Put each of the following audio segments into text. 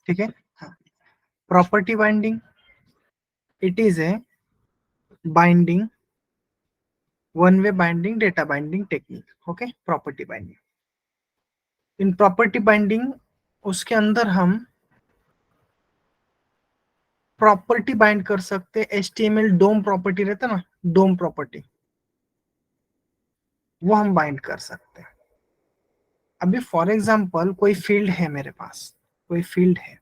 ठीक है। हाँ, property binding, it is a binding, one way binding, data binding technique. Okay, property binding. In property binding उसके अंदर हम प्रॉपर्टी बाइंड कर सकते हैं। HTML डोम प्रॉपर्टी रहता ना, डोम प्रॉपर्टी, वो हम बाइंड कर सकते हैं। अभी फॉर एग्जांपल कोई फील्ड है मेरे पास, कोई फील्ड है,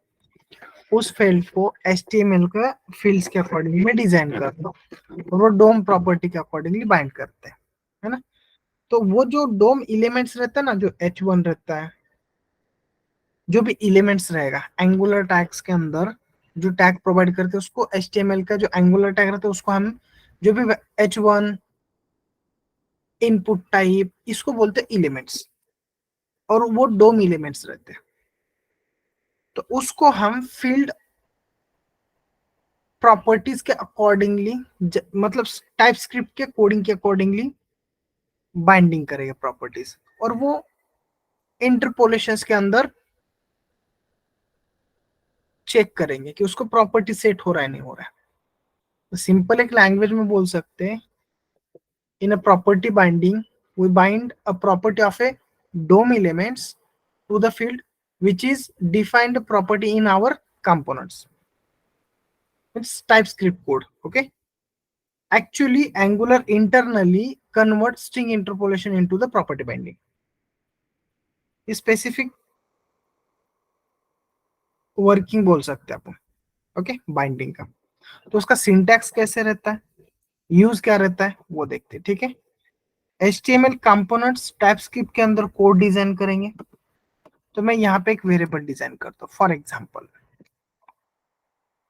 उस फील्ड को HTML के फील्ड्स के अकॉर्डिंग में डिजाइन करता हूँ और वो डोम प्रॉपर्टी के अकॉर्डिंगली बाइंड करते हैं, है ना। तो वो जो डोम एलिमेंट्स रहता है ना, जो H1 रहता है, जो भी एलिमेंट्स रहेगा एंगुलर टैग्स के अंदर, जो टैग प्रोवाइड करते हैं उसको HTML का जो एंगुलर टैग रहता है उसको हम, जो भी H1 इनपुट टाइप, इसको बोलते हैं एलिमेंट्स, और वो डोम एलिमेंट्स रहते हैं। तो उसको हम फील्ड प्रॉपर्टीज के अकॉर्डिंगली, मतलब टाइप स्क्रिप्ट के कोडिंग के अकॉर्डिंगली बाइंडिंग करेगा प्रॉपर्टीज, और वो इंटरपोलेशन के अंदर चेक करेंगे कि उसको प्रॉपर्टी सेट हो रहा है नहीं हो रहा है। तो सिंपल एक लैंग्वेज में बोल सकते हैं, in a property binding we bind a property of a DOM elements to the field which is defined property in our components. It's TypeScript code. Okay, actually Angular internally converts string interpolation into the property binding. Specific working बोल सकते हैं अपन। Okay, binding का। तो उसका syntax कैसे रहता है, use क्या रहता है, वो देखते हैं। ठीक है, HTML कंपोनेंट्स टाइपस्क्रिप्ट के अंदर कोड डिजाइन करेंगे। तो मैं यहाँ पे एक वेरिएबल डिजाइन करता हूँ, फॉर एग्जांपल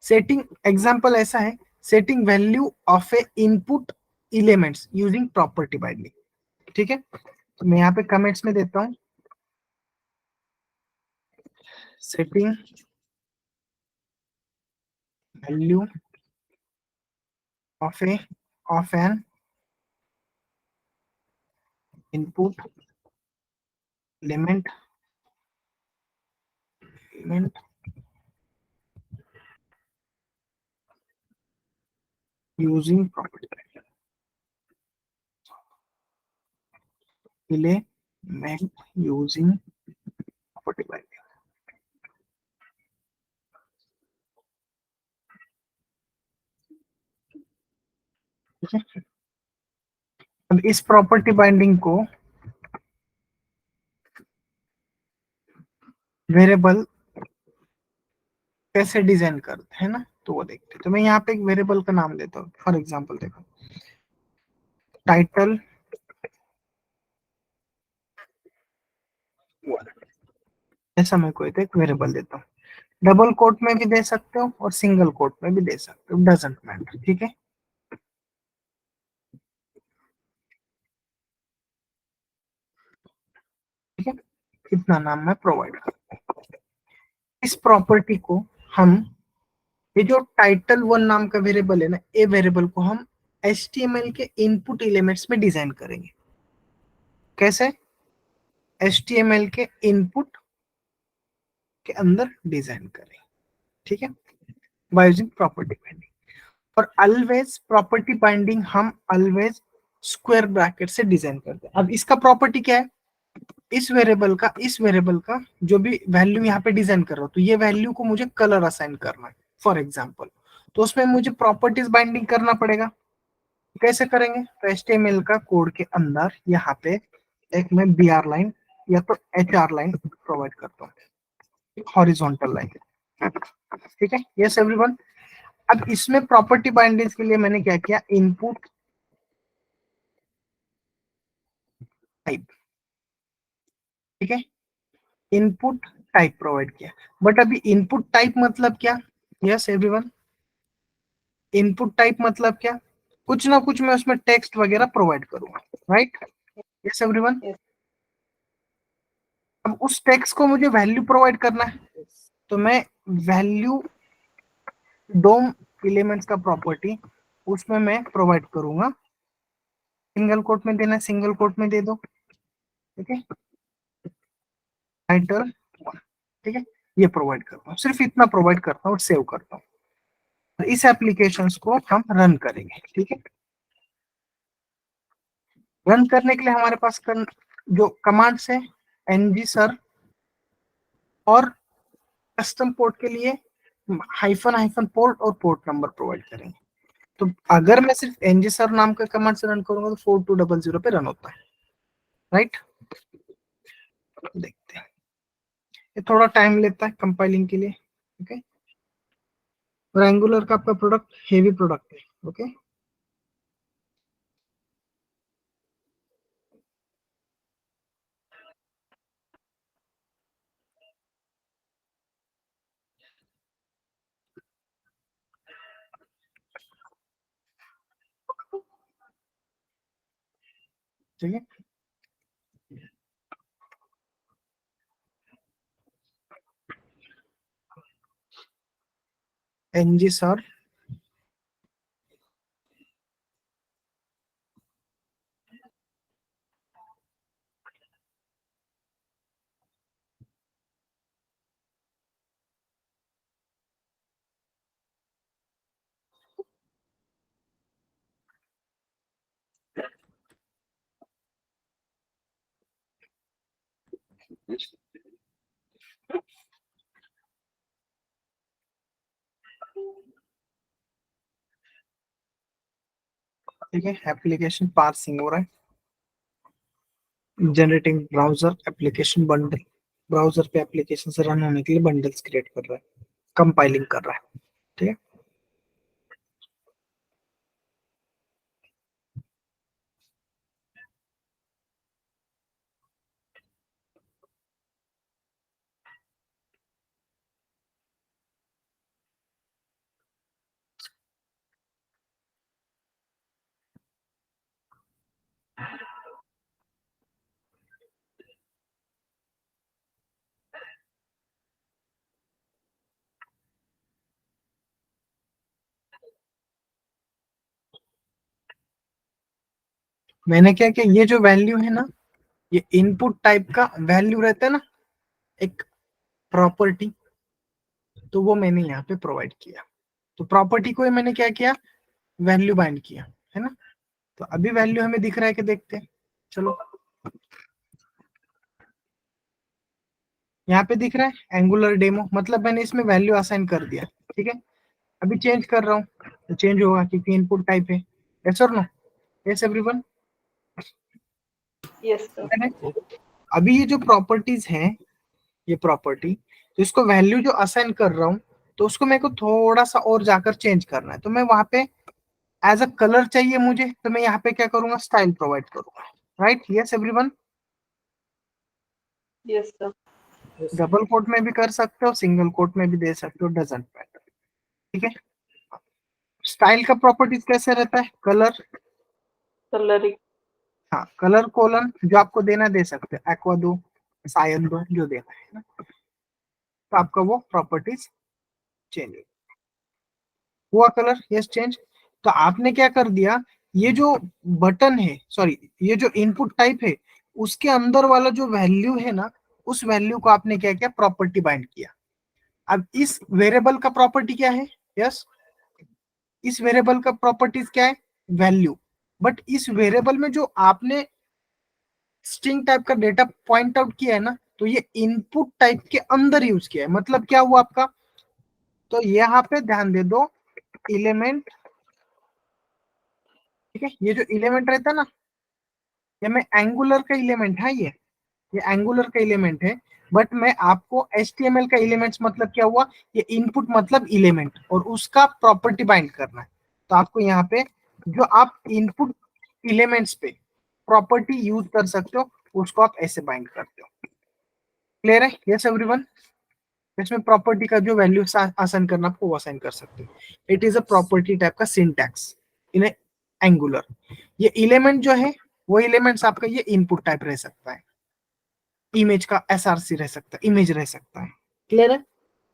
सेटिंग, एग्जांपल ऐसा है, setting value of A input elements using property binding. ठीक है, तो मैं यहाँ पे कमेंट्स में देता हूँ, setting value of A of N input element using property element using property binding। ठीक है, अब इस प्रॉपर्टी बाइंडिंग को वेरिएबल कैसे डिजाइन करते हैं ना, तो वो देखते हैं। तो मैं यहाँ पे एक वेरिएबल का नाम देता हूँ, फॉर एग्जांपल देखो टाइटल 1, ऐसा मैं कोई एक वेरिएबल देता हूँ। डबल कोट में भी दे सकते हो और सिंगल कोट में भी दे सकते हो, डजंट मैटर। ठीक है, ठीक है, इतना नाम मैं प्रोवाइड करता हूँ। इस प्रॉपर्टी को हम, ये जो टाइटल 1 नाम का वेरिएबल है ना, ये वेरिएबल को हम HTML के इनपुट एलिमेंट्स में डिजाइन करेंगे। कैसे, HTML के इनपुट के अंदर डिजाइन करेंगे। ठीक है, बाय यूजिंग प्रॉपर्टी बाइंडिंग। और ऑलवेज प्रॉपर्टी बाइंडिंग हम ऑलवेज स्क्वायर ब्रैकेट से डिजाइन करते हैं। अब इसका प्रॉपर्टी क्या है, इस वेरिएबल का जो भी वैल्यू यहाँ पे डिजाइन कर रहा हूँ, तो ये वैल्यू को मुझे कलर असाइन करना है फॉर एग्जांपल, तो उसमें मुझे प्रॉपर्टीज बाइंडिंग करना पड़ेगा। कैसे करेंगे, तो HTML का कोड के अंदर यहाँ पे एक मैं BR लाइन या तो HR लाइन प्रोवाइड करता हूँ, हॉरिजॉन्टल लाइन। ठीक है, यस एवरीवन। अब इसमें प्रॉपर्टी बाइंडिंग के लिए मैंने क्या किया, इनपुट टाइप। ठीक है, इनपुट टाइप प्रोवाइड किया। बट अभी इनपुट टाइप मतलब क्या, यस एवरीवन, इनपुट टाइप मतलब क्या, कुछ ना कुछ मैं उसमें टेक्स्ट वगैरह प्रोवाइड करूंगा, राइट। यस एवरीवन, अब उस टेक्स्ट को मुझे वैल्यू प्रोवाइड करना है, तो मैं वैल्यू डोम एलिमेंट्स का प्रॉपर्टी उसमें मैं प्रोवाइड करूंगा। सिंगल कोट में देना, सिंगल कोट में दे दो। ठीक है, टाइटल 1। ठीक है, ये प्रोवाइड करता हूँ, सिर्फ इतना प्रोवाइड करता हूँ, सेव करता हूँ। इस एप्लीकेशंस को हम रन करेंगे, ठीक है। रन करने के लिए हमारे पास जो कमांड्स है ng सर, और कस्टम पोर्ट के लिए हाइफन पोर्ट और पोर्ट नंबर प्रोवाइड करेंगे। तो अगर मैं सिर्फ ng सर नाम का कमांड से रन करूंगा तो 4200 पे रन होता है, राइट। देखते हैं, ये थोड़ा टाइम लेता है कंपाइलिंग के लिए, ओके। और एंगुलर का आपका प्रोडक्ट हेवी प्रोडक्ट है, ओके। ठीक है, ng सर, ठीक है। एप्लीकेशन पार्सिंग हो रहा है, generating browser application bundle, browser पे एप्लीकेशन से रन होने के लिए बंडल्स क्रिएट कर रहा है, कंपाइलिंग कर रहा है, ठीक है। मैंने क्या किया, ये जो वैल्यू है ना, ये इनपुट टाइप का वैल्यू रहता है ना, एक प्रॉपर्टी, तो वो मैंने यहाँ पे प्रोवाइड किया। तो प्रॉपर्टी को मैंने क्या किया, वैल्यू बाइंड किया, है ना। तो अभी वैल्यू हमें दिख रहा है कि देखते हैं, चलो। यहाँ पे दिख रहा है एंगुलर डेमो, मतलब मैंने इसमें वैल्यू असाइन कर दिया, ठीक है। अभी चेंज कर रहा हूँ तो चेंज होगा क्योंकि इनपुट टाइप है, यस और no, yes everyone. Yes sir. अभी ये जो प्रॉपर्टीज हैं, ये प्रॉपर्टी, तो इसको वैल्यू जो असाइन कर रहा हूँ, तो उसको मेरे को थोड़ा सा और जाकर चेंज करना है। तो मैं वहां पे एज अ कलर चाहिए मुझे, तो मैं यहाँ पे क्या करूंगा, स्टाइल प्रोवाइड करूंगा, right, yes everyone. Yes sir. Double quote में भी कर सकते हो, सिंगल कोट में भी दे सकते हो, डजेंट मैटर, ठीक है। स्टाइल का प्रॉपर्टीज कैसे रहता है, कलर, कलरिंग। हाँ, कलर कोलन जो आपको देना दे सकते हैं, एक्वा दो, सायन दो, जो देना है ना, तो आपका वो प्रॉपर्टीज चेंज हुआ, कलर यस चेंज। तो आपने क्या कर दिया, ये जो बटन है, सॉरी, ये जो इनपुट टाइप है, उसके अंदर वाला जो वैल्यू है ना, उस वैल्यू को आपने क्या किया, प्रॉपर्टी बाइंड किया। अब इस वेरिएबल का प्रॉपर्टी क्या है, यस, इस वेरिएबल का प्रॉपर्टीज क्या है, वैल्यू। बट इस वेरिएबल में जो आपने स्ट्रिंग टाइप का डेटा पॉइंट आउट किया है ना, तो ये इनपुट टाइप के अंदर यूज किया है। मतलब क्या हुआ आपका, तो यहाँ पे ध्यान दे दो, एलिमेंट, ठीक है। ये जो एलिमेंट रहता है ना, ये मैं एंगुलर का एलिमेंट है, ये एंगुलर का एलिमेंट है। बट मैं आपको HTML का एलिमेंट्स मतलब क्या हुआ, ये इनपुट मतलब एलिमेंट, और उसका प्रॉपर्टी बाइंड करना है। तो आपको यहाँ पे जो आप इनपुट एलिमेंट्स पे प्रॉपर्टी यूज कर सकते हो, उसको आप ऐसे बाइंड करते हो। क्लियर है, यस एवरीवन। इसमें प्रॉपर्टी का जो वैल्यू आसान करना, आपको वो असाइन कर सकते हो। It is a property type का सिंटैक्स इन एंगुलर। ये एलिमेंट जो है, वो एलिमेंट्स आपका ये इनपुट टाइप रह सकता है, इमेज का SRC रह सकता है, इमेज रह सकता है। क्लियर है,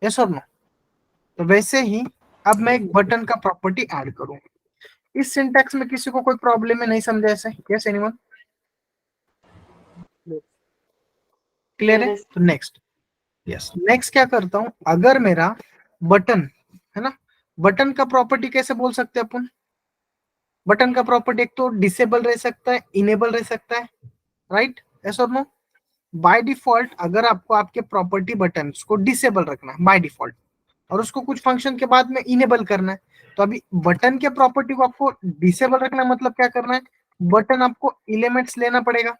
यस और नो। तो वैसे ही अब मैं एक बटन का प्रॉपर्टी ऐड करूं। इस सिंटैक्स में किसी को कोई प्रॉब्लम है, नहीं समझा ऐसे, यस एनीवन, क्लियर है। तो नेक्स्ट, यस, नेक्स्ट क्या करता हूं, अगर मेरा बटन है ना, बटन का प्रॉपर्टी कैसे बोल सकते हैं अपन, बटन का प्रॉपर्टी एक तो डिसेबल रह सकता है, इनेबल रह सकता है, राइट, यस और नो। बाय डिफॉल्ट अगर आपको आपके प्रॉपर्टी बटन को डिसेबल रखना है बाय डिफॉल्ट, और उसको कुछ फंक्शन के बाद में इनेबल करना है, तो अभी बटन के प्रॉपर्टी को आपको डिसेबल रखना मतलब क्या करना है, बटन आपको एलिमेंट्स लेना पड़ेगा,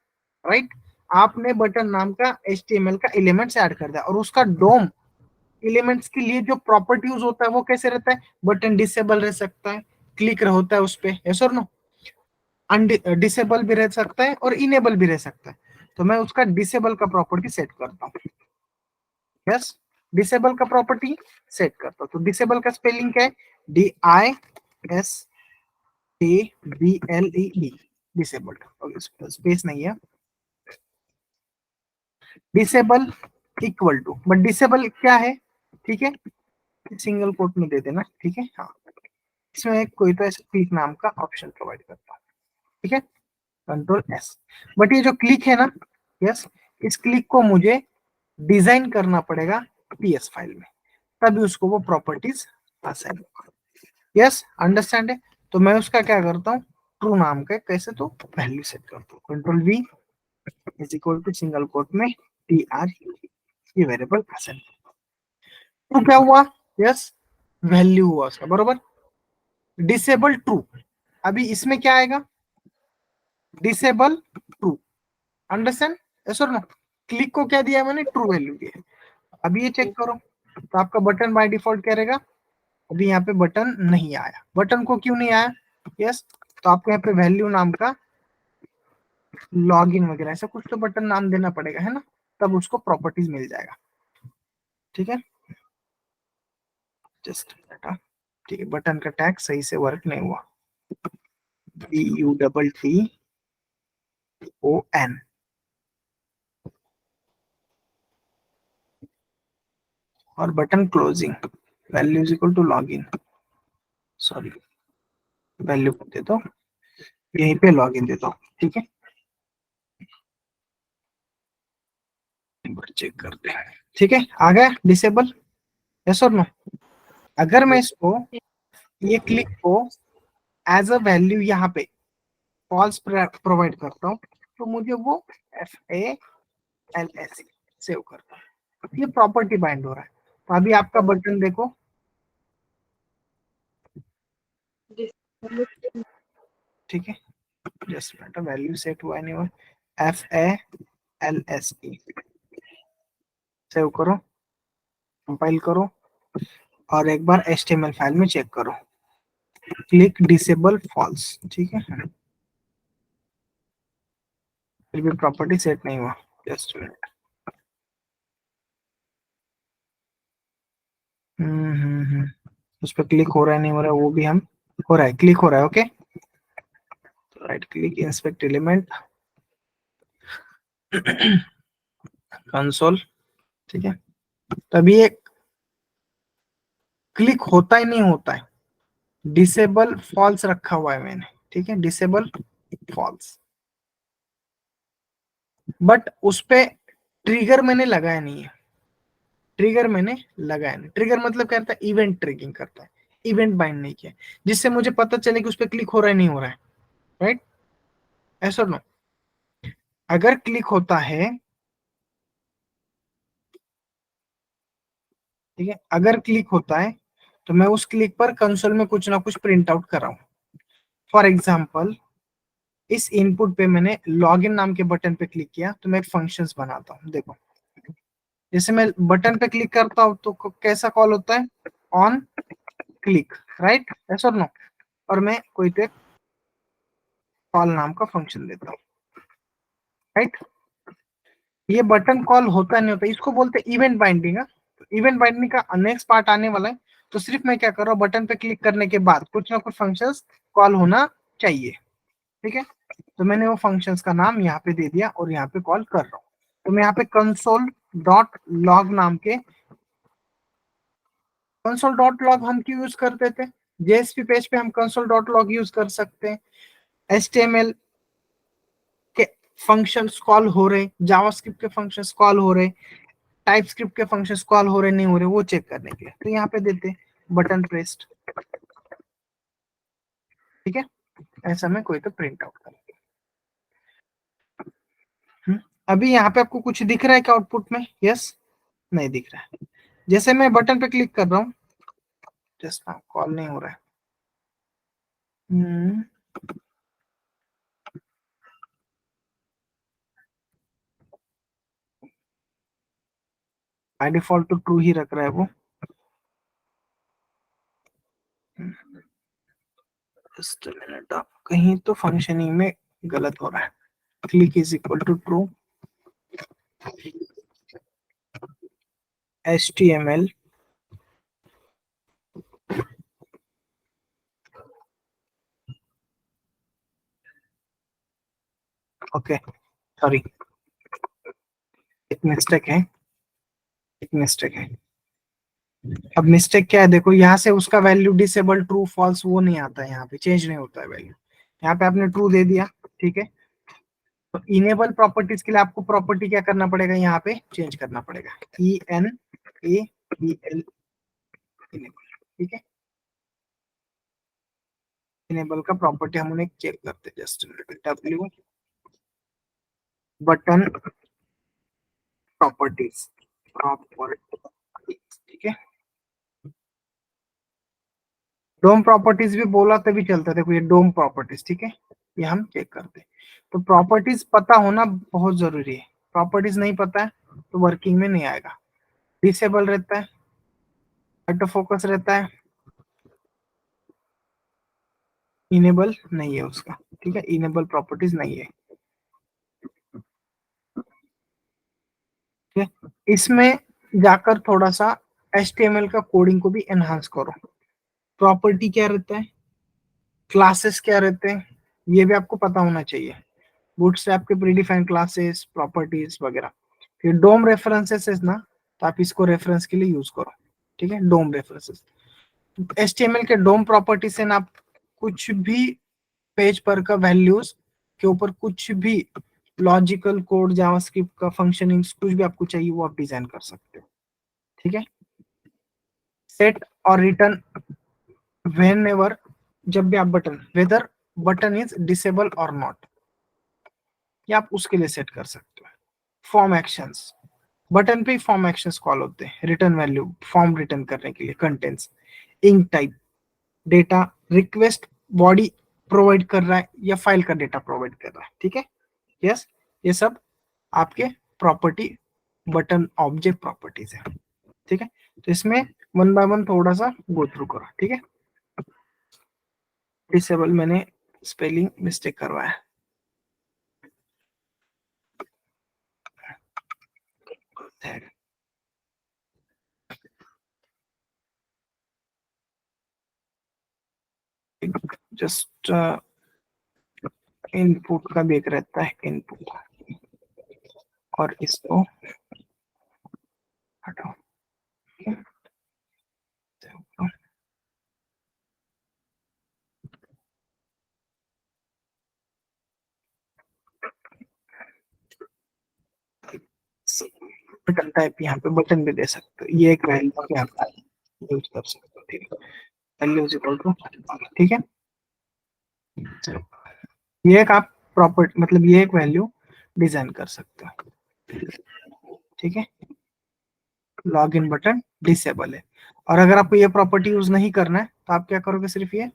राइट। आपने बटन नाम का HTML का एलिमेंट्स ऐड कर दिया, और उसका डोम एलिमेंट्स के लिए जो प्रॉपर्टी यूज होता है वो कैसे रहता है, बटन डिसेबल रह सकता है, क्लिक होता है उस पर, यस और नो, डिसेबल भी रह सकता है और इनेबल भी रह सकता है। तो मैं उसका डिसेबल का प्रॉपर्टी सेट करता हूँ, यस, डिसेबल का प्रॉपर्टी सेट करता हूँ। तो डिसेबल का स्पेलिंग क्या है, DISABLED, डिसेबल, स्पेस नहीं है, disable equal to, but disable क्या है, ठीक है, सिंगल कोट में दे देना, ठीक है, हाँ, इसमें कोई तो ऐसे क्लिक नाम का ऑप्शन प्रोवाइड करता हूँ, ठीक है, Ctrl+S। बट ये जो क्लिक है ना, यस, इस क्लिक को मुझे डिजाइन करना पड़ेगा PS फाइल में, तभी उसको वो प्रॉपर्टीज असाइन होगा, यस, अंडरस्टैंड है। तो मैं उसका क्या करता हूँ, ट्रू नाम का कैसे, तो वैल्यू सेट करता हूँ, Ctrl+V is equal to single quote में TR, ये वेरिएबल असाइन, ट्रू क्या हुआ, यस, वैल्यू हुआ उसका, बरोबर, डिसेबल ट्रू, अभी इसमें क्या आएगा, डिसेबल ट्रू, अंडरस्टैंड, यस और नो, क्लिक को क्या दिया मैंने, ट्रू वैल्यू दिया। अभी ये चेक करो, तो आपका बटन बाय डिफॉल्ट क्या रहेगा, अभी यहाँ पे बटन नहीं आया, बटन को क्यों नहीं आया, यस, तो आपको यहाँ पे वैल्यू नाम का लॉगिन वगैरह ऐसा कुछ तो बटन नाम देना पड़ेगा, है ना, तब उसको प्रॉपर्टीज मिल जाएगा, ठीक है, जस्ट बेटा, ठीक है, बटन का टैग सही से वर्क नहीं हुआ, BUTTON, और button closing, value is equal to login, sorry, value दे दो, यहीं पे लॉगिन दे दो, ठीक है, चेक करते हैं, ठीक है, आ गया डिसेबल, यस और नो। अगर मैं इसको, ये क्लिक को एज अ वैल्यू यहाँ पे फॉल्स प्रोवाइड करता हूँ, तो मुझे वो FALS सेव करता हूँ, ये प्रॉपर्टी बाइंड हो रहा है। तो अभी आपका बटन देखो, ठीक है, जस्ट बेटा वैल्यू सेट हुआ नहीं हुआ, FALSE सेव करो, कंपाइल करो, और एक बार HTML फाइल में चेक करो, क्लिक डिसेबल फॉल्स, ठीक है, फिर भी प्रॉपर्टी सेट नहीं हुआ, जस्ट उस पर क्लिक हो रहा है नहीं हो रहा है, वो भी हम, हो रहा है, क्लिक हो रहा है, okay, right click, inspect element, console, ठीक है, तभी ये क्लिक होता ही नहीं होता है, डिसेबल फॉल्स रखा हुआ है मैंने, ठीक है, डिसेबल फॉल्स, बट उस पे ट्रिगर मैंने लगाया नहीं है, ट्रिगर मैंने लगाया नहीं, ट्रिगर मतलब क्या करता है, इवेंट ट्रिगिंग करता है, इवेंट बाइंड नहीं किया, जिससे मुझे पता चले कि उस पर क्लिक हो रहा है नहीं हो रहा है, राइट, ऐसा नो, अगर क्लिक होता है, ठीक है, अगर क्लिक होता है तो मैं उस क्लिक पर कंसोल में कुछ ना कुछ प्रिंट आउट कर रहा हूं, फॉर एग्जाम्पल इस इनपुट पे मैंने लॉगिन नाम के बटन पे क्लिक किया, तो मैं एक फंक्शंस बनाता हूँ, देखो, जैसे मैं बटन पे क्लिक करता हूँ तो कैसा कॉल होता है, ऑन क्लिक, राइट, यस और नो, और मैं कोई तो एक कॉल नाम का फंक्शन देता हूँ, राइट, ये बटन कॉल होता नहीं होता, इसको बोलते हैं इवेंट बाइंडिंग, इवेंट बाइंडिंग का नेक्स्ट पार्ट आने वाला है, तो सिर्फ मैं क्या कर रहा हूँ, बटन पे क्लिक करने के बाद कुछ ना कुछ फंक्शंस कॉल होना चाहिए, ठीक है, तो मैंने वो फंक्शंस का नाम यहाँ पे दे दिया और यहाँ पे कॉल कर रहा हूँ, तो मैं यहाँ पे कंसोल डॉट लॉग नाम के, कंसोल डॉट लॉग हम क्यों यूज करते थे, JSP पेज पे हम कंसोल डॉट लॉग यूज कर सकते हैं, HTML के फंक्शंस कॉल हो रहे, जावास्क्रिप्ट के फंक्शंस कॉल हो रहे, टाइप स्क्रिप्ट के फंक्शंस कॉल हो रहे नहीं हो रहे वो चेक करने के लिए, तो यहाँ पे देते बटन प्रेस्ड, ठीक है, ऐसा में कोई तो प्रिंट आउट कर। अभी यहाँ पे आपको कुछ दिख रहा है क्या आउटपुट में? यस, नहीं दिख रहा है। जैसे मैं बटन पे क्लिक कर रहा हूँ, जस्ट कॉल नहीं हो रहा है। बाय डिफॉल्ट तो ट्रू ही रख रहा है वो। जस्ट मिनट, आप कहीं तो फंक्शनिंग में गलत हो रहा है। Click is equal to true, HTML okay, sorry एक मिस्टेक है, एक मिस्टेक है। अब मिस्टेक क्या है, देखो यहाँ से उसका वैल्यू डिसेबल ट्रू फॉल्स वो नहीं आता है, यहाँ पे चेंज नहीं होता है वैल्यू। यहाँ पे आपने ट्रू दे दिया, ठीक है, तो इनेबल प्रॉपर्टीज के लिए आपको प्रॉपर्टी क्या करना पड़ेगा, यहाँ पे चेंज करना पड़ेगा, ENABL इनेबल, ठीक है। इनेबल का प्रॉपर्टी हम उन्हें चेक करते हैं, जस्ट W बटन प्रॉपर्टीज, ठीक है। डोम प्रॉपर्टीज भी बोला तभी चलता है, देखो ये डोम प्रॉपर्टीज, ठीक है, ये हम चेक करते हैं। तो प्रॉपर्टीज पता होना बहुत जरूरी है, प्रॉपर्टीज नहीं पता है तो वर्किंग में नहीं आएगा। डिसेबल रहता है, ऑटो फोकस रहता है, इनेबल नहीं है उसका, ठीक है, इनेबल प्रॉपर्टीज नहीं है, ठीक है। इसमें जाकर थोड़ा सा HTML का कोडिंग को भी एनहांस करो। प्रॉपर्टी क्या रहता है, क्लासेस क्या रहते हैं, ये भी आपको पता होना चाहिए। बूटस्ट्रैप के प्रीडिफाइंड क्लासेस, प्रॉपर्टीज वगैरह। फिर डोम रेफरेंसेस है ना, तो आप इसको रेफरेंस के लिए यूज करो, ठीक है, डोम रेफरेंसेस। HTML के डोम प्रॉपर्टी से ना आप कुछ भी पेज पर का वैल्यूज के ऊपर कुछ भी लॉजिकल कोड, जावास्क्रिप्ट का फंक्शनिंग, कुछ भी आपको चाहिए वो आप डिजाइन कर सकते हो, ठीक है। सेट और रिटर्न वेन एवर, जब भी आप button, whether button is disable और नॉट, ये आप उसके लिए सेट कर सकते हो। फॉर्म एक्शंस, बटन पे फॉर्म एक्शंस कॉल होते हैं, रिटर्न वैल्यू, फॉर्म रिटर्न करने के लिए, contents, ink type, data request body provide कर रहा है या फाइल का डेटा प्रोवाइड कर रहा है, ठीक है। यस, ये सब आपके प्रॉपर्टी बटन ऑब्जेक्ट प्रॉपर्टीज है, ठीक है। तो इसमें वन बाय वन थोड़ा सा गो थ्रू करो, ठीक है। डिसेबल मैंने स्पेलिंग मिस्टेक करवाया, जस्ट इनपुट का देख रहता है, इनपुट और इसको हटाओ, बटन टाइप यहाँ पे बटन भी दे सकते हो, ये एक वैल्यू यहाँ पे यूज कर सकते हो, ठीक है, वैल्यू इज इक्वल टू, ठीक है। ये एक आप प्रॉपर्टी, मतलब ये एक वैल्यू डिजाइन कर सकते हो, ठीक है। लॉग इन बटन डिसेबल है, और अगर आपको ये प्रॉपर्टी यूज नहीं करना है तो आप क्या करोगे, सिर्फ ये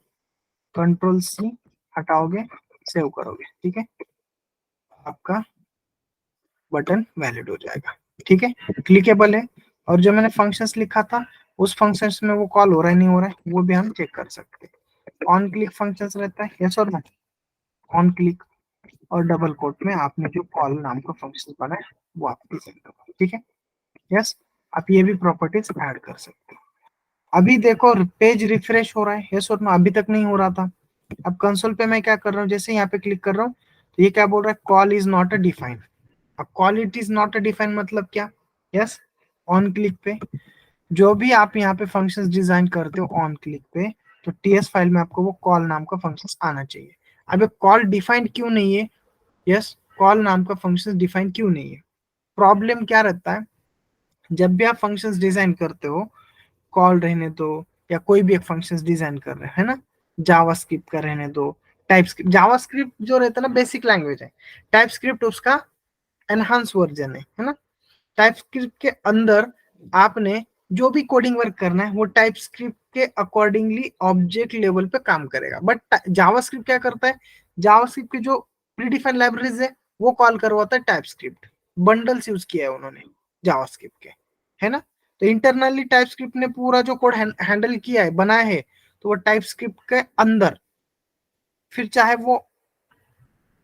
Ctrl+C हटाओगे, सेव करोगे, ठीक है, आपका बटन वैलिड हो जाएगा, ठीक है, क्लिकेबल है। और जो मैंने फंक्शंस लिखा था उस फंक्शंस में वो कॉल हो रहा है नहीं हो रहा है वो भी हम चेक कर सकते हैं। ऑन क्लिक फंक्शंस रहता है, यस और नो, ऑन क्लिक और डबल कोट में आपने जो कॉल नाम का फंक्शन बनाया वो आप डिजाइन करो, ठीक है। यस, आप ये भी प्रॉपर्टीज ऐड कर सकते हो। अभी देखो पेज रिफ्रेश हो रहा है, यस और नो, अभी तक नहीं हो रहा था। अब कंसोल पे मैं क्या कर रहा हूँ, जैसे यहाँ पे क्लिक कर रहा हूँ तो ये क्या बोल रहा है, call is not a defined. अब call it is not a defined मतलब क्या, यस, ऑन क्लिक पे जो भी आप यहाँ पे फंक्शंस डिजाइन करते हो ऑन क्लिक पे, तो टीएस फाइल में आपको वो कॉल नाम का फंक्शन आना चाहिए। अब कॉल डिफाइंड क्यों नहीं है, यस, कॉल नाम का फंक्शन डिफाइन क्यों नहीं है, प्रॉब्लम क्या रहता है, जब भी आप फंक्शंस डिजाइन करते हो, कॉल रहने दो या कोई भी एक फंक्शंस डिजाइन कर रहे हैं, है ना, जावास्क्रिप्ट का रहने दो, टाइपस्क्रिप्ट, जावास्क्रिप्ट जो रहता है ना बेसिक लैंग्वेज है, टाइपस्क्रिप्ट उसका एनहांस वर्जन है ना। टाइपस्क्रिप्ट के अंदर आपने जो भी कोडिंग वर्क करना है वो टाइपस्क्रिप्ट के अकॉर्डिंगली ऑब्जेक्ट लेवल पे काम करेगा। बट जावास्क्रिप्ट क्या करता है, जावास्क्रिप्ट की जो प्रीडिफाइंड लाइब्रेरीज है वो कॉल करवाता है टाइपस्क्रिप्ट, बंडल्स यूज किया है उन्होंने जावास्क्रिप्ट के, है ना। तो इंटरनली टाइपस्क्रिप्ट ने पूरा जो कोड हैंडल किया है, बनाया है, तो वो टाइपस्क्रिप्ट के अंदर फिर चाहे वो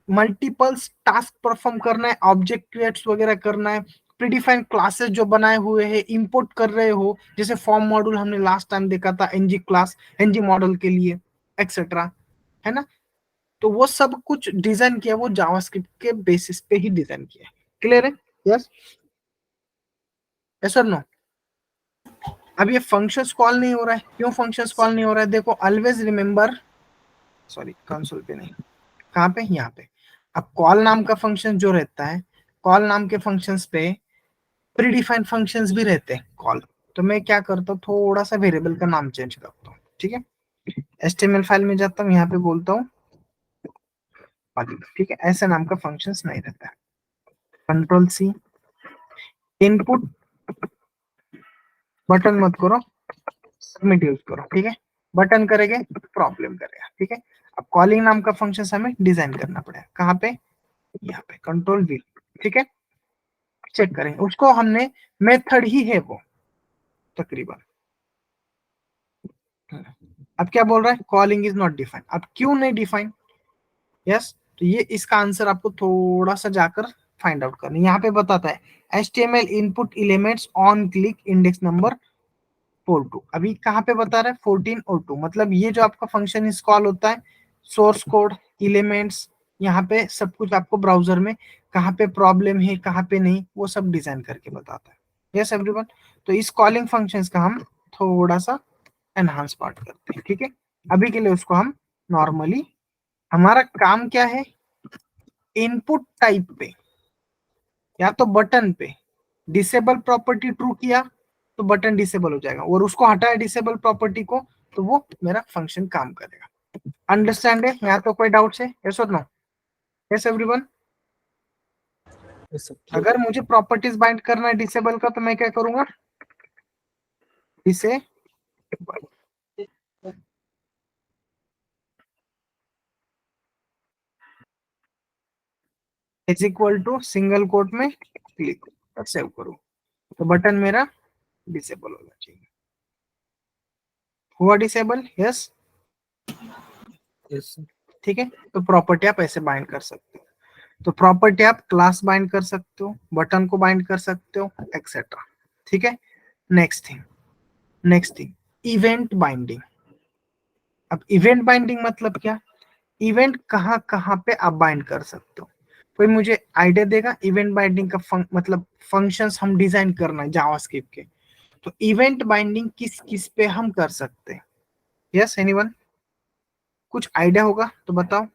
मल्टीपल्स टास्क परफॉर्म करना है, ऑब्जेक्ट क्रिएट्स वगैरह करना है, प्रीडिफाइंड क्लासेस जो बनाए हुए हैं इंपोर्ट कर रहे हो, जैसे फॉर्म मॉड्यूल हमने लास्ट टाइम देखा था, एनजी क्लास, एनजी मॉडल के लिए, एक्सेट्रा, है ना। तो वो सब कुछ डिजाइन किया वो जावास्क्रिप्ट के बेसिस पे ही डिजाइन किया है। क्लियर है? यस, यस और नो? अब ये फंक्शंस कॉल नहीं हो रहा है, क्यों फंक्शंस कॉल नहीं हो रहा है? देखो, ऑलवेज रिमेंबर, सॉरी कंसोल पे नहीं, कहाँ पे, यहाँ पे। अब कॉल नाम का फंक्शन जो रहता है, कॉल नाम के फंक्शंस पे प्रीडिफाइंड फंक्शंस भी रहते हैं कॉल। तो मैं क्या करता हूँ, थोड़ा सा वेरिएबल का नाम चेंज करता हूँ, ठीक है। एचटीएमएल फाइल में जाता हूँ, यहाँ पे बोलता हूँ ठीक है, ऐसे नाम का फंक्शंस नहीं रहता है। कंट्रोल सी, इनपुट बटन मत करो, सबमिट यूज करो, ठीक है। बटन करेंगे तो प्रॉब्लम करेगा, ठीक है। अब कॉलिंग नाम का फंक्शन हमें डिजाइन करना पड़ेगा, कहाँ पे, यहाँ पे, कंट्रोल वी, ठीक है। चेक करेंगे उसको, हमने मेथड ही है वो तकरीबन। अब क्या बोल रहा है, कॉलिंग इज नॉट डिफाइंड। अब क्यों नहीं डिफाइन? यस, तो ये इसका आंसर आपको थोड़ा सा जाकर फाइंड आउट करना। यहाँ पे बताता है HTML input elements on click index number 42। अभी कहाँ पे बता रहा है 14 और 2, मतलब ये जो आपका फंक्शन इस कॉल होता है, सोर्स कोड, एलिमेंट्स, यहाँ पे सब कुछ आपको ब्राउजर में कहाँ पे प्रॉब्लम है कहाँ पे नहीं वो सब डिजाइन करके बताता है। यस एवरीवन, तो इस कॉलिंग फंक्शंस का हम थोड़ा सा एनहांस पार्ट करते हैं, ठीक है। अभी के लिए उसको हम नॉर्मली, हमारा काम क्या है, इनपुट टाइप पे या तो बटन पे डिसेबल प्रॉपर्टी ट्रू किया तो बटन डिसेबल हो जाएगा, और उसको हटाया डिसेबल प्रॉपर्टी को तो वो मेरा फंक्शन काम करेगा। अंडरस्टैंड है? यहाँ तो कोई डाउट है? यस और नो? Yes everyone? अगर मुझे प्रॉपर्टीज बाइंड करना है डिसेबल का तो मैं क्या करूंगा, disable is equal to single quote में क्लिक और सेव करूँ, तो बटन मेरा डिसेबल होना चाहिए। हुआ डिसेबल? यस, ठीक है। तो प्रॉपर्टी आप ऐसे बाइंड कर सकते हो। तो प्रॉपर्टी आप क्लास बाइंड कर सकते हो, बटन को बाइंड कर सकते हो, एक्सेट्रा, ठीक है। Next thing event binding. अब इवेंट बाइंडिंग मतलब क्या, इवेंट कहाँ कहाँ पे आप बाइंड कर सकते हो? कोई मुझे आइडिया देगा इवेंट बाइंडिंग का मतलब फंक्शंस हम डिजाइन करना है जावास्क्रिप्ट के, तो इवेंट बाइंडिंग किस किस पे हम कर सकते हैं? यस एनीवन, कुछ आइडिया होगा तो बताओ।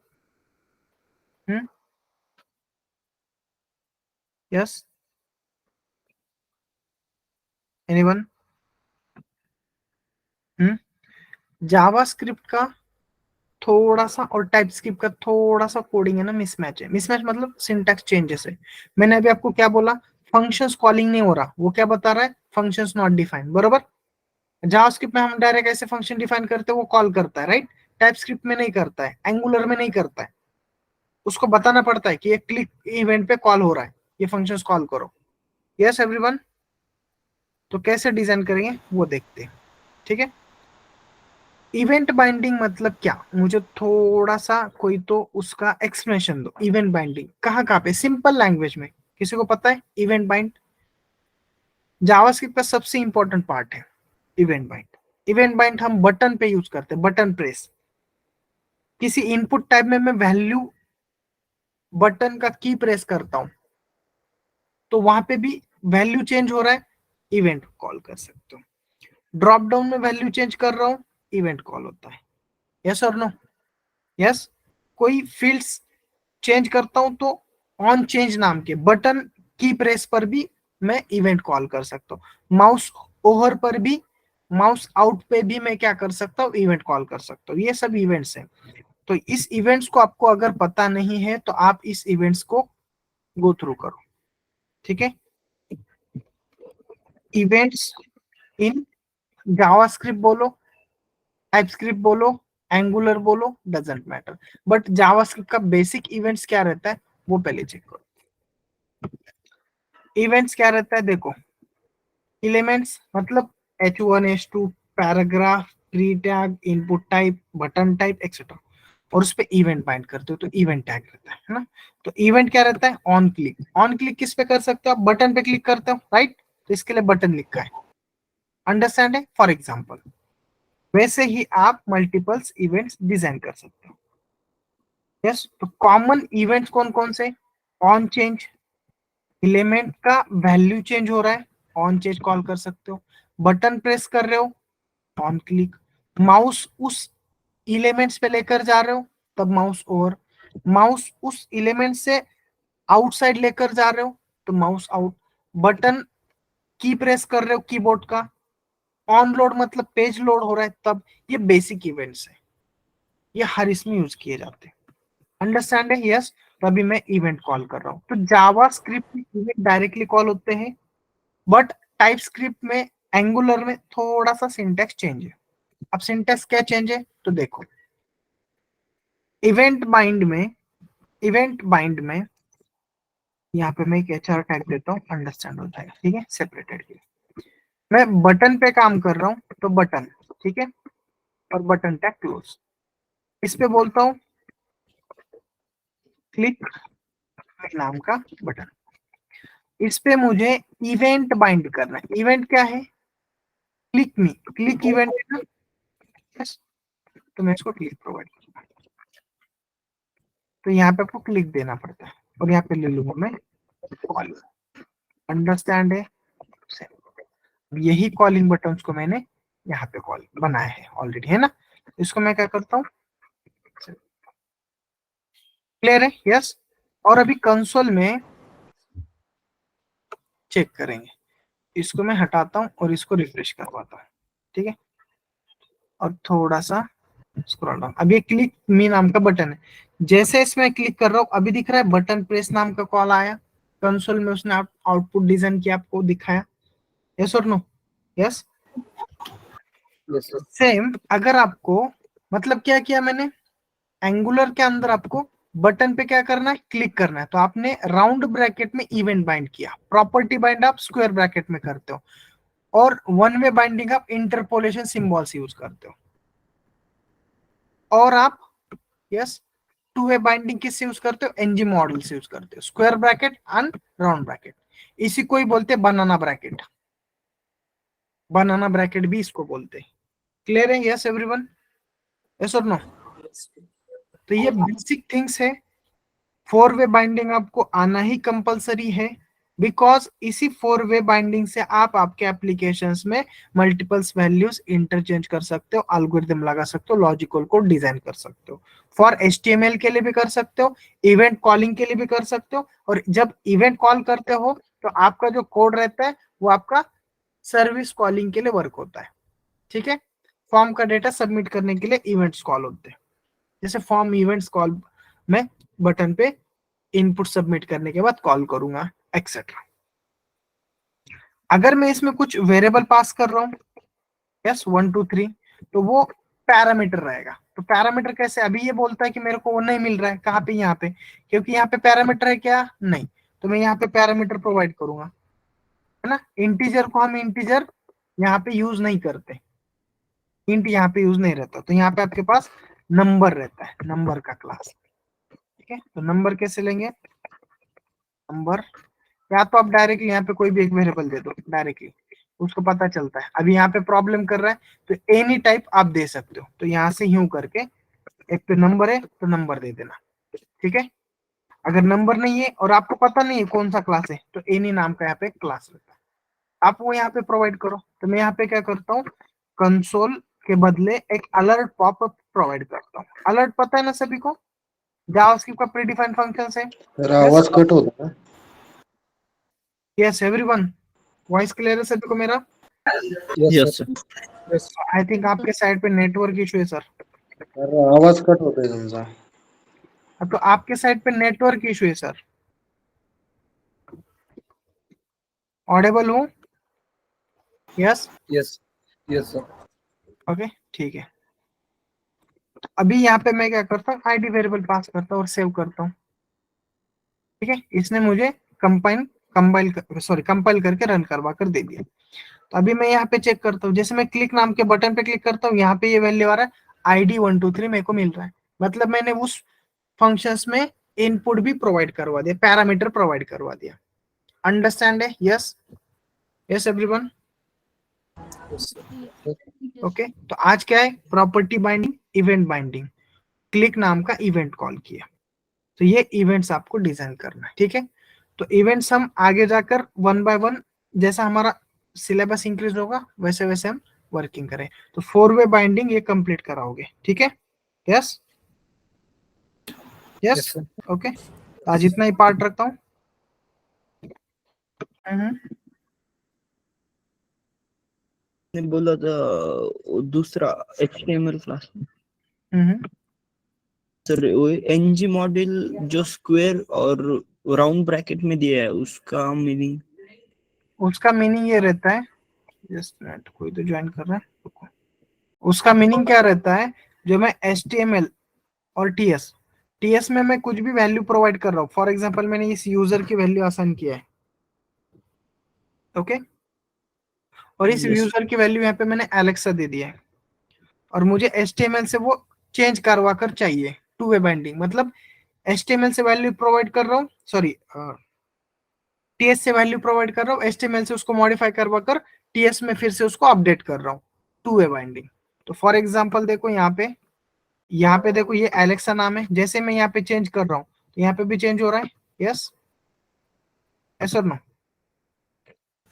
Yes, anyone? जावास्क्रिप्ट का थोड़ा सा और टाइपस्क्रिप्ट का थोड़ा सा कोडिंग है ना मिसमैच है। मिसमैच मतलब सिंटैक्स चेंजेस है। मैंने अभी आपको क्या बोला, फंक्शंस कॉलिंग नहीं हो रहा, वो क्या बता रहा है, फंक्शंस नॉट डिफाइंड, बरोबर। जावास्क्रिप्ट में हम डायरेक्ट ऐसे फंक्शन डिफाइन करते हैं वो कॉल करता है, राइट। टाइपस्क्रिप्ट में नहीं करता है, एंगुलर में नहीं करता है, उसको बताना पड़ता है कि ये क्लिक इवेंट पे कॉल हो रहा है, ये फंक्शंस कॉल करो। यस एवरीवन, तो कैसे डिजाइन करेंगे वो देखते हैं, ठीक है। इवेंट बाइंडिंग मतलब क्या, मुझे थोड़ा सा कोई तो उसका एक्सप्लेनेशन दो। इवेंट बाइंडिंग कहाँ कहाँ पे, सिंपल लैंग्वेज में किसी को पता है इवेंट बाइंड? जावास्क्रिप्ट का सबसे इंपॉर्टेंट पार्ट है इवेंट बाइंड। इवेंट बाइंड हम बटन पे यूज करते हैं, बटन प्रेस, किसी इनपुट टाइप में मैं वैल्यू बटन का की प्रेस करता हूं तो वहां पे भी वैल्यू चेंज हो रहा है, इवेंट कॉल कर सकते हो। ड्रॉप डाउन में वैल्यू चेंज कर रहा हूं, इवेंट कॉल होता है। यस और नो? यस, कोई फील्ड्स चेंज करता हूं तो ऑन चेंज नाम के बटन की प्रेस पर भी मैं इवेंट कॉल कर सकता हूँ। माउस ओवर पर भी, माउस आउट पे भी मैं क्या कर सकता हूँ, इवेंट कॉल कर सकता हूँ। ये सब इवेंट्स हैं। तो इस इवेंट्स को आपको अगर पता नहीं है तो आप इस इवेंट्स को गो थ्रू करो, ठीक है। इवेंट्स इन जावास्क्रिप्ट बोलो, टाइपस्क्रिप्ट बोलो, एंगुलर बोलो, डजंट मैटर, बट जावास्क्रिप्ट का बेसिक इवेंट्स क्या रहता है वो पहले चेक करो। इवेंट्स क्या रहता है, देखो, एलिमेंट्स मतलब h1 h2 paragraph, pre tag, input type, button type etcetera, और उस पे इवेंट बाइंड करते हो तो इवेंट टैग रहता है ना। तो इवेंट क्या रहता है, ऑन क्लिक। ऑन क्लिक किस पे कर सकते हो आप, बटन पे क्लिक करते हो, राइट, तो इसके लिए बटन लिखा है, अंडरस्टैंड है, फॉर एग्जाम्पल। वैसे ही आप मल्टीपल्स इवेंट्स डिजाइन कर सकते हो। यस, तो कॉमन इवेंट्स कौन कौन से, ऑन चेंज, एलिमेंट का वैल्यू चेंज हो रहा है, ऑन चेंज कॉल कर सकते हो। बटन प्रेस कर रहे हो, ऑन क्लिक। माउस उस एलिमेंट्स पे लेकर जा रहे हो, तब माउस ओवर। माउस उस एलिमेंट से आउटसाइड लेकर जा रहे हो तो माउस आउट। बटन की प्रेस कर रहे हो कीबोर्ड का, ऑन लोड मतलब पेज लोड हो रहा है तब। ये बेसिक इवेंट्स है, ये हर इसमें यूज किए जाते हैं, अंडरस्टैंड है, यस। तो अभी मैं इवेंट कॉल कर रहा हूँ, तो जावा स्क्रिप्ट में इवेंट डायरेक्टली कॉल होते हैं, बट टाइप स्क्रिप्ट में, एंगुलर में थोड़ा सा सिंटेक्स चेंज है। अब सिंटेक्स क्या चेंज है तो देखो, इवेंट बाइंड में, इवेंट बाइंड में यहाँ पे मैं एक एचआर टैग देता हूँ, अंडरस्टैंड हो जाएगा, ठीक है, सेपरेटेड के। मैं बटन पे काम कर रहा हूँ तो बटन, ठीक है, और बटन टैग क्लोज। इस पे बोलता हूँ क्लिक नाम का बटन। इस पे मुझे इवेंट बाइंड करना है। इवेंट क्या है, क्लिक मी, क्लिक इवेंट है ना, yes, तो मैं इसको क्लिक प्रोवाइड करूंगा, तो यहाँ पे आपको क्लिक देना पड़ता है, और यहाँ पे ले लूंगा मैं कॉल, अंडरस्टैंड है। यही कॉलिंग बटन्स को मैंने यहाँ पे कॉल बनाया है ऑलरेडी, है ना। इसको मैं क्या करता हूँ, क्लियर है, यस। और अभी कंसोल में चेक करेंगे, इसको मैं हटाता हूँ और इसको रिफ्रेश करवाता हूँ, ठीक है, और थोड़ा सा स्क्रॉल डाउन। अब ये क्लिक मी नाम का बटन है, जैसे इसमें क्लिक कर रहा हूँ अभी दिख रहा है बटन प्रेस नाम का कॉल आया कंसोल में, उसने आउटपुट डिजाइन किया, आपको दिखाया, यस और नो, यस। सेम अगर आपको, मतलब क्या किया मैंने, एंगुलर के अंदर आपको बटन पे क्या करना है, क्लिक करना है, तो आपने राउंड ब्रैकेट में इवेंट बाइंड किया। प्रॉपर्टी बाइंड आप स्क्वायर ब्रैकेट में करते हो, और वन वे बाइंडिंग आप इंटरपोलेशन सिंबल्स यूज करते हो, और आप, यस, टू वे बाइंडिंग किससे यूज करते हो, एनजी मॉडल से यूज करते हो, square bracket and round bracket. इसी को ही बोलते हैं बनाना ब्रैकेट, बनाना ब्रैकेट भी इसको बोलते हैं। क्लियर है, यस एवरीवन, यस और नो। तो ये बेसिक थिंग्स है। फोर वे बाइंडिंग आपको आना ही कंपलसरी है, बिकॉज इसी फोर वे बाइंडिंग से आप आपके एप्लीकेशंस में मल्टीपल्स वैल्यूज इंटरचेंज कर सकते हो, एल्गोरिथम लगा सकते हो, लॉजिकल कोड डिजाइन कर सकते हो। फॉर एचटीएमएल के लिए भी कर सकते हो, इवेंट कॉलिंग के लिए भी कर सकते हो, और जब इवेंट कॉल करते हो तो आपका जो कोड रहता है वो आपका सर्विस कॉलिंग के लिए वर्क होता है, ठीक है। फॉर्म का डेटा सबमिट करने के लिए इवेंट्स कॉल होते हैं, जैसे फॉर्म इवेंट्स कॉल में बटन पे इनपुट सबमिट करने के बाद कॉल करूंगा एक्सेट्रा। अगर मैं इसमें कुछ वेरिएबल पास कर रहा हूँ, यस 1 2 3, तो वो पैरामीटर रहेगा। तो पैरामीटर कैसे, अभी ये बोलता है कि मेरे को वो नहीं मिल रहा है, कहाँ पे, यहाँ पे, क्योंकि यहाँ पे पैरामीटर है क्या, नहीं, तो मैं यहाँ पे पैरामीटर प्रोवाइड करूंगा, है ना। इंटीजर को हम इंटीजर यहाँ पे यूज नहीं करते, इंट यहाँ पे यूज नहीं रहता, तो यहाँ पे आपके पास नंबर रहता है, नंबर का क्लास, ठीक है। तो नंबर कैसे लेंगे, नंबर, या तो आप डायरेक्टली यहाँ पे कोई भी एक वेरिएबल दे दो डायरेक्टली, उसको पता चलता है। अभी यहाँ पे प्रॉब्लम कर रहा है तो एनी टाइप आप दे सकते हो, तो यहाँ से यूं करके, एक तो नंबर है तो नंबर दे देना, ठीक है। अगर नंबर नहीं है और आपको पता नहीं है कौन सा क्लास है, तो एनी नाम का यहाँ पे क्लास रहता है, आप वो यहाँ पे प्रोवाइड करो। तो मैं यहाँ पे क्या करता हूँ, कंसोल के बदले एक अलर्ट पॉपअप प्रोवाइड करता हूँ। अलर्ट पता है ना सभी को, जावास्क्रिप्ट का प्रीडिफाइंड फंक्शन है, सर आवाज कट होता है। यस एवरीवन, वॉइस क्लियर है सभी को मेरा? Yes sir. Yes I think आपके साइड पे नेटवर्क इशू है सर. सर, आवाज कट होतोय तुमचा. तो आपके साइड पे नेटवर्क इशू है सर. ऑडिबल हूँ? Yes yes yes sir. Okay ठीक है. अभी यहाँ पे मैं क्या करता हूँ, आईडी वेरिएबल पास करता हूँ और सेव करता हूँ. ठीक है, इसने मुझे कंपाइल करके रन करवा कर दे दिया. तो अभी मैं यहाँ पे चेक करता हूँ, जैसे मैं क्लिक नाम के बटन पे क्लिक करता हूँ, यहाँ पे ये वैल्यू आ रहा है ID 123 मेरे को मिल रहा है. मतलब मैंने उस फंक्शंस में इनपुट भी प्रोवाइड करवा दिया, पैरामीटर प्रोवाइड करवा दिया. अंडरस्टैंड है? Yes yes everyone. ओके, तो आज क्या है, property binding, event binding. Click नाम का इवेंट कॉल किया, तो ये इवेंट्स आपको डिजाइन करना है. ठीक है, तो इवेंट्स हम आगे जाकर वन बाय वन, जैसा हमारा सिलेबस इंक्रीज होगा वैसे वैसे हम वर्किंग करें. तो 4-वे बाइंडिंग ये कंप्लीट कराओगे. ठीक है? Yes yes okay. आज इतना ही पार्ट रखता हूँ. ने बोला था दूसरा HTML क्लास में सर, वो NG मॉडल जो स्क्वायर और राउंड ब्रैकेट में दिया है उसका मीनिंग. उसका मीनिंग ये रहता है, जस्ट मिनट, कोई तो ज्वाइन कर रहा है, रुको. उसका मीनिंग क्या रहता है, जो मैं HTML और TS में मैं कुछ भी वैल्यू प्रोवाइड कर रहा हूँ. फॉर एग्जांपल मैंने इस यूजर की वैल्यू असाइन किया है. ओके, और इस Yes. यूजर की वैल्यू यहाँ पे मैंने एलेक्सा दे दिया है, और मुझे HTML से वो चेंज करवा कर चाहिए. 2-वे बाइंडिंग मतलब HTML से वैल्यू प्रोवाइड कर रहा हूँ, सॉरी TS से वैल्यू प्रोवाइड कर रहा हूँ, HTML से उसको मॉडिफाई करवा कर TS में फिर से उसको अपडेट कर रहा हूँ. Two way binding. तो फॉर एग्जाम्पल देखो यहाँ पे देखो ये एलेक्सा नाम है, जैसे मैं यहाँ पे चेंज कर रहा हूँ तो यहाँ पे भी चेंज हो रहा है. यस यस और नो?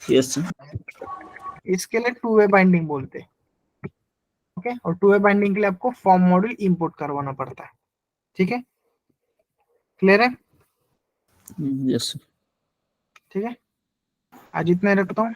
Yes sir. इसके लिए 2-वे बाइंडिंग बोलते हैं. ओके, और 2-वे बाइंडिंग के लिए आपको फॉर्म मॉड्यूल इंपोर्ट करवाना पड़ता है. ठीक है, क्लियर है? Yes sir. ठीक है, आज इतना ही रखता हूँ.